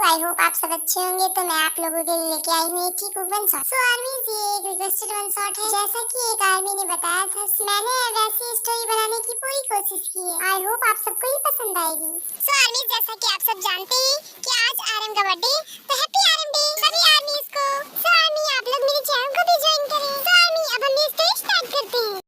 I hope आप सब अच्छे होंगे। तो मैं आप लोगों के लिए लेके आई हूँ एक चीकू वन शॉट। सो आर्मीज ये एक रिक्वेस्टेड वन शॉट है। जैसा कि एक आर्मी ने बताया था, मैंने वैसी स्टोरी बनाने की पूरी कोशिश की है। आई होप आप सबको ये पसंद आएगी। सो आर्मीज, जैसा कि आप सब जानते हैं कि आज आरएम का बर्थडे, तो हैप्पी आरएम डे सभी आर्मीज को। सो आर्मी, आप लोग मेरे चैनल को भी ज्वाइन करें। सो आर्मी, अब हम ये स्टोरी स्टार्ट करते हैं।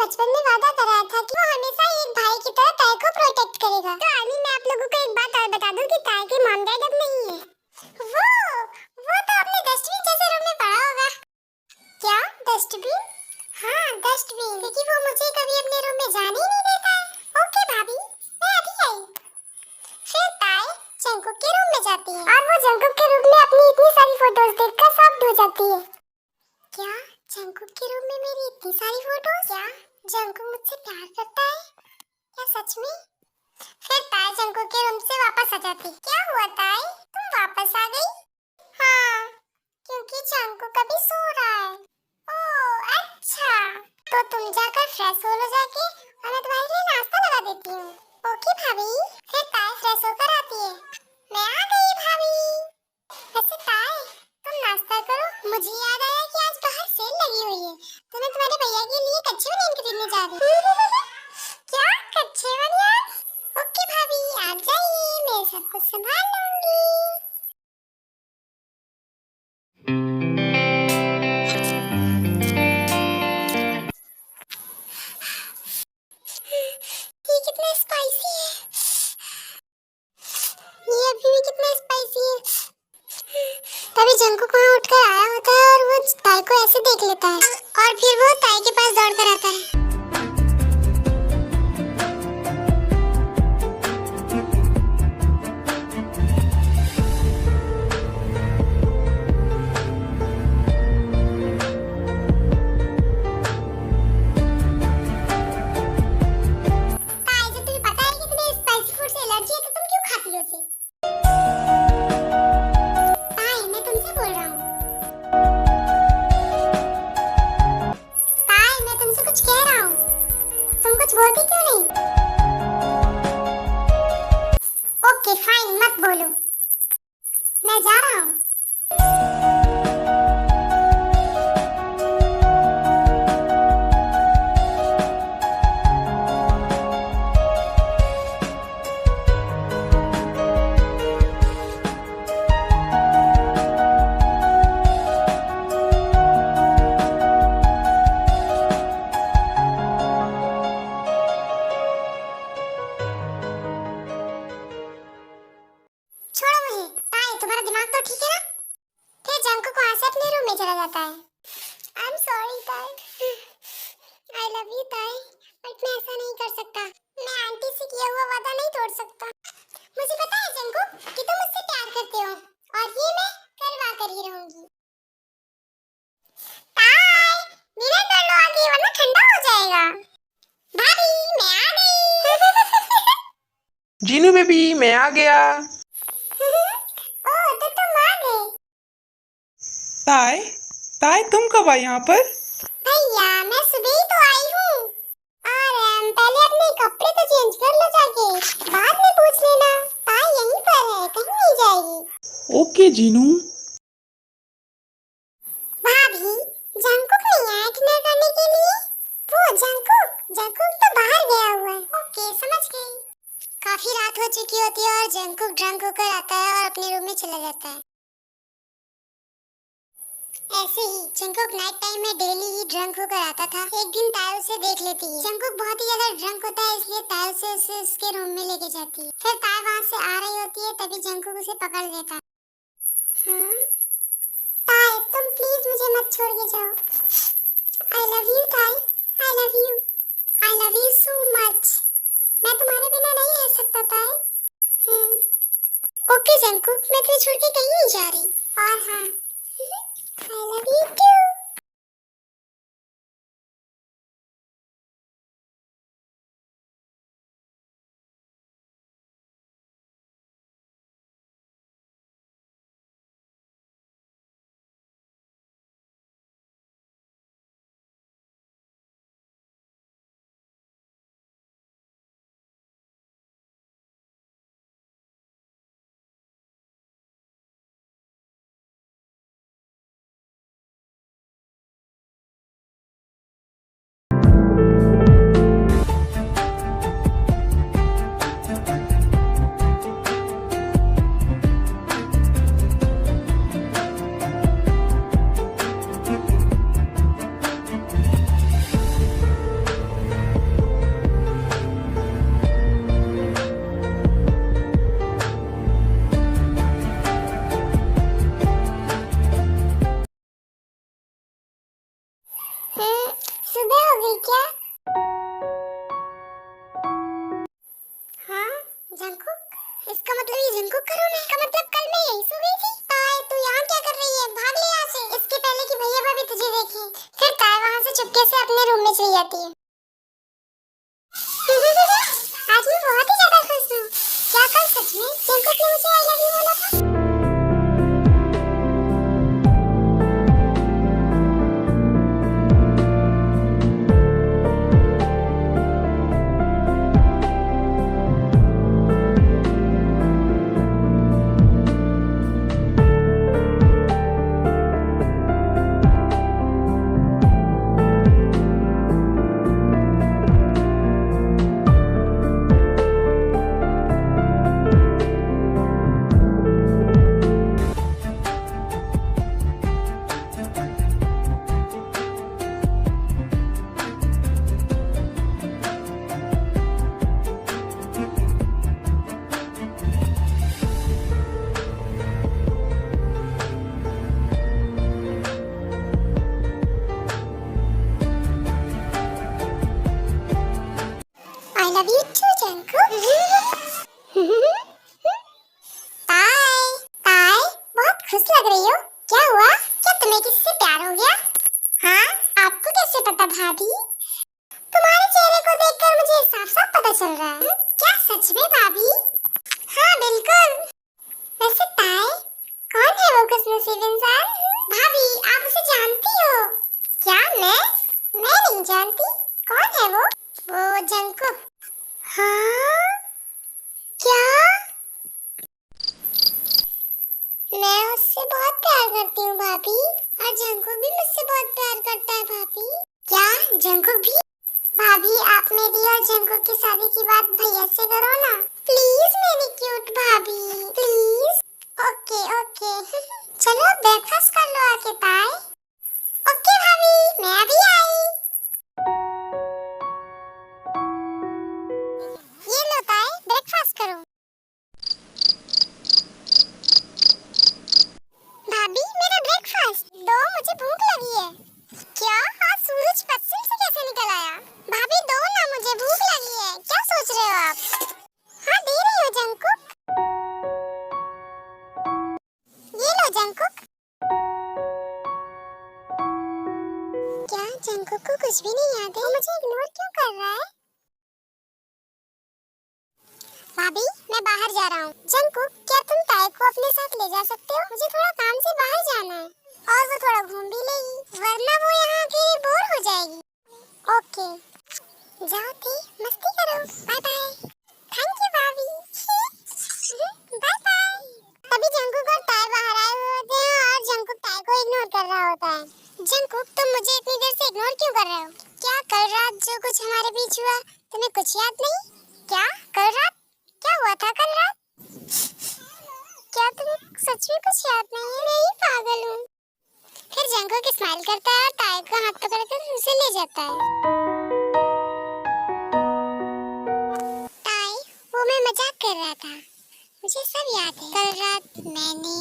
बचपन में वादा कराया था कि वो हमेशा एक भाई की तरह ताई को प्रोटेक्ट करेगा। तो आर्मी, मैं आप लोगों को एक बात और बता दूं कि ताई की मॉम डैड अब नहीं है। वो तो अपने डस्टबिन जैसे रूम में पड़ा होगा। क्या डस्टबिन? हाँ डस्टबिन, क्योंकि वो मुझे कभी अपने रूम में जाने ही नहीं देता है। ओके भाभी, मैं अभी आई। फिर ताई जंकुक के रूम में जाती है और वो जंकुक के रूम में अपनी इतनी सारी फोटोज देखकर शॉक्ड हो जाती है। क्या जंकुक के रूम में मेरी इतनी सारी फोटोज? क्या जंकुक मुझसे प्यार करता है? क्या सच में? फिर ताई जंकुक के रूम से वापस आ जाती। क्या हुआ ताई, तुम वापस आ गई? हाँ, क्योंकि जंकुक अभी सो रहा है। ओह अच्छा, तो तुम जाकर फ्रेश हो लो जाके, और मैं तुम्हारे लिए नाश्ता लगा देती हूँ। ओके भाभी। फिर ताई फ्रेश होकर आती है। मैं आ गई भाभी। वैसे ताई, तुम नाश्ता करो। मुझे याद आया कि आज बाहर सेल लगी हुई है, तो मैं तुम्हारे भैया के लिए कच्चे बनियान खरीदने जा रही हूँ। क्या कच्चे बनियान? ओके भाभी, आप जाइए, मैं सब कुछ संभाल लूंगी। ये कितना स्पाइसी है, ये अभी भी कितना स्पाइसी है। तभी जंकुक वहाँ उठकर आया होता है और वो ताई को ऐसे देख लेता है और फिर वो ताई के पास दौड़कर आता है। ताई, जब तुम्हें पता है कि तुम्हें स्पाइसी फूड से एलर्जी है, तो तुम क्यों खाती हो उसे? ताई, मैं तुमसे बोल रहा हूँ। ताई, मैं तुमसे कुछ कह रहा हूँ, तुम कुछ बोलती क्यों नहीं? ओके फाइन, मत बोलो, मैं जा रहा हूँ। छोड़ो मुझे। ताई, तुम्हारा दिमाग तो ठीक है ना? फिर जंकुक वहाँ से अपने रूम में चला जाता है। आई एम सॉरी ताई, आई लव यू ताई, बट मैं ऐसा नहीं कर सकता। मैं आंटी से किया हुआ वादा नहीं तोड़ सकता। मुझे पता है जंकुक कि तुम मुझसे प्यार करते हो, और ये मैं करवा कर ही रहूंगी। ताई, डिनर कर लो आगे, वरना ठंडा हो जाएगा। भाभी, मैं आ गई। जीनू बेबी, मैं आ गया। ओह, तो तुम आ गए। ताई, ताई तुम कब आई यहाँ पर? भैया, मैं सुबह ही तो आई हूँ। और पहले अपने कपड़े तो चेंज कर लो जाके, बाद में पूछ लेना। ताई यहीं पर है, कहीं नहीं ओके जीनू। भाभी, जंकुक नहीं आया डिनर करने के लिए? वो जंकुक तो बाहर गया हुआ है। ओके, समझ गई। काफी रात हो चुकी होती है और जंकुक ड्रंक होकर आता है और अपने रूम में चला जाता है। ऐसे ही जंकुक नाइट टाइम में डेली ही ड्रंक होकर आता था। एक दिन ताय उसे देख लेती है। जंकुक बहुत ही ज्यादा ड्रंक होता है, इसलिए ताय उसे उसके रूम में लेके जाती है। फिर ताय वहां से आ रही होती है, तभी जंकुक उसे पकड़ लेता है। हाँ? ताय, तुम प्लीज मुझे मत छोड़ के जाओ। I love you, ताय। I love you. I love you so much. मैं तुम्हारे बिना नहीं रह सकता, ताय। ओके जंकुक, मैं तुझे छोड़ के कहीं नहीं जा रही। और हाँ, I love you too. सुबह हो गई क्या? हाँ, जंकुक, इसका मतलब ये जंकुक का रूम है। इसका मतलब कल मैं यहीं सो गई थी। ताय, तू यहाँ क्या कर रही है? भाग ले यहाँ से, इसके पहले कि भैया भाभी तुझे देखें। फिर ताय वहाँ से चुपके से अपने रूम में चली जाती है। आज मैं बहुत ही ज्यादा खुश हूँ। क्या कल सच में जंकुक ने मुझे आई लव यू बोला था? I love you too, Jungkook. ताय, बहुत खुश लग रही हो। क्या हुआ? क्या तुम्हें किसी से प्यार हो गया? हाँ? आपको कैसे पता भाभी? तुम्हारे चेहरे को देखकर मुझे साफ-साफ पता चल रहा है। क्या सच में भाभी? हाँ, बिल्कुल। वैसे ताय, कौन है वो खुशनसीब इंसान? भाभी, आप उसे जानती हो? क्या मैं नहीं जानती। कौन है वो? वो जंकुक। हाँ? क्या? मैं उससे बहुत प्यार करती हूँ भाभी, और जंकुक भी मुझसे बहुत प्यार करता है भाभी। क्या जंकुक भी? भाभी, आप मेरी और जंकुक की शादी की बात भैया से करो ना, प्लीज मेरी क्यूट भाभी, प्लीज। Okay okay. चलो ब्रेकफास्ट कर लो आके ताय। ओके भाभी, मैं अभी आई। ये लो ताय, ब्रेकफास्ट करो। भाभी, मेरा ब्रेकफास्ट दो, मुझे भूख लगी है। क्या? आज सूरज पश्चिम से कैसे निकल आया? भाभी दो ना, मुझे भूख लगी है। क्या सोच रहे हो आप? हाँ, दे रही हो जंकुक। ये लो जंकुक। क्या जंकुक को कुछ भी नहीं याद है? वो मुझे इग्नोर क्यों कर रहा है? भाभी, मैं बाहर जा रहा हूँ। जंकुक, क्या तुम ताय को अपने साथ ले जा सकते हो? मुझे थोड़ा काम से बाहर जाना है, और वो थोड़ा घूम भी लेगी, वरना वो यहाँ अकेले बोर हो जाएगी। ओके, जाओ थे, मस्ती करो। Bye bye. थैंक यू भाभी। Bye bye. तभी जंकुक और ताय जंकुक, तुम मुझे इतनी देर से इग्नोर क्यों कर रहे हो? क्या कल रात जो कुछ हमारे बीच हुआ तुम्हें कुछ याद नहीं? क्या कल रात? क्या हुआ था कल रात? क्या तुम्हें सच में कुछ याद नहीं है? मैं ही पागल हूँ। फिर जंकुक स्माइल करता है और ताई को हाथ पकड़कर उसे ले जाता है। ताई, वो मैं मजाक कर रहा था, मुझे सब याद है। कल रात मैंने,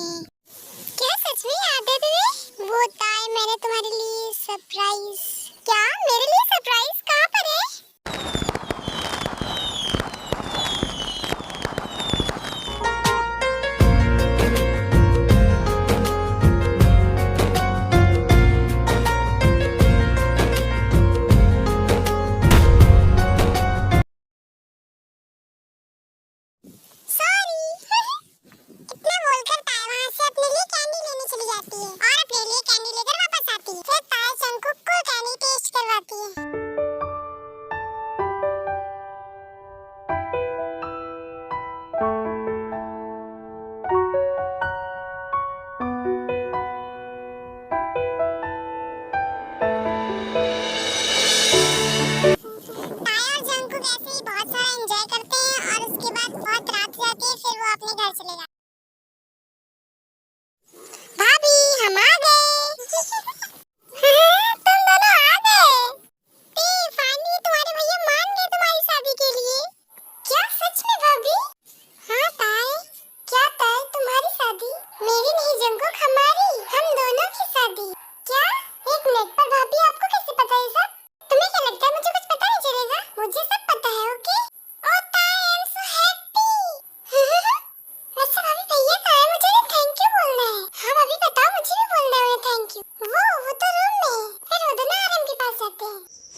क्या सच में याद है तुम्हें? वो ताई, मैंने तुम्हारे लिए सरप्राइज। क्या मेरे लिए सरप्राइज? कहाँ पर है?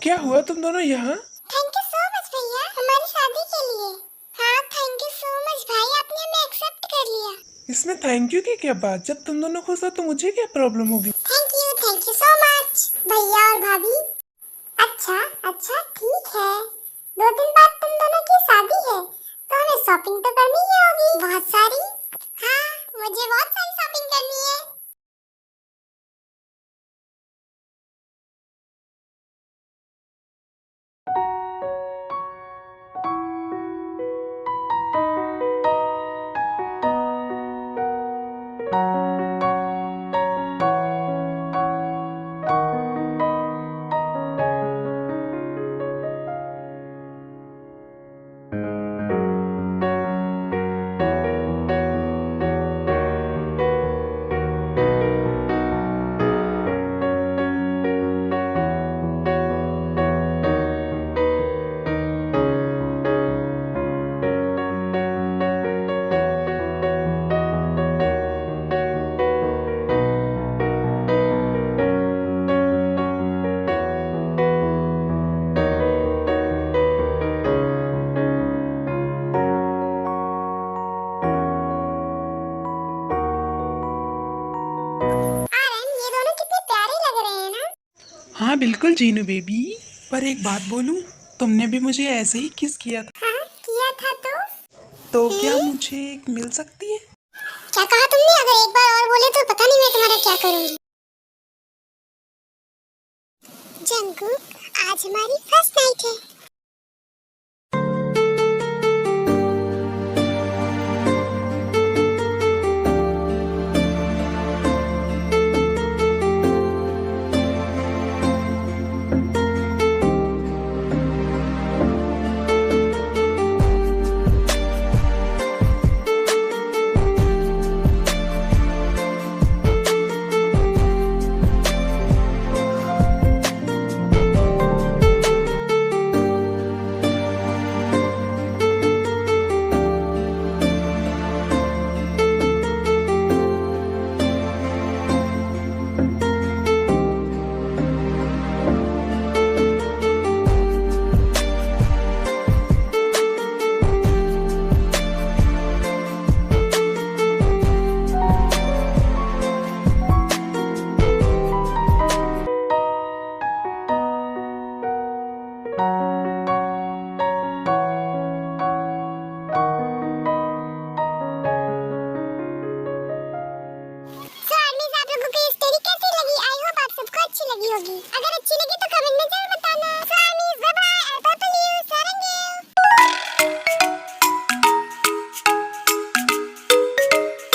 क्या हुआ तुम दोनों यहाँ? थैंक यू सो मच भैया, हमारी शादी के लिए। हाँ, थैंक यू सो मच भाई, आपने हमें एक्सेप्ट कर लिया। इसमें थैंक यू की क्या बात? जब तुम दोनों खुश हो तो मुझे क्या प्रॉब्लम होगी? थैंक यू सो मच भैया और भाभी। अच्छा अच्छा ठीक है, 2 दिन बाद तुम दोनों की शादी है तो हमें शॉपिंग तो करनी ही होगी, बहुत सारी। हाँ, मुझे बहुत सारी शॉपिंग करनी है। हाँ बिल्कुल जीनू बेबी, पर एक बात बोलूं, तुमने भी मुझे ऐसे ही किस किया था। हाँ, किया था तो क्या मुझे मिल सकती है? क्या कहा तुमने? अगर एक बार और बोले तो पता नहीं मैं तुम्हारा क्या करूंगी। जंकुक, आज हमारी फर्स्ट नाइट है।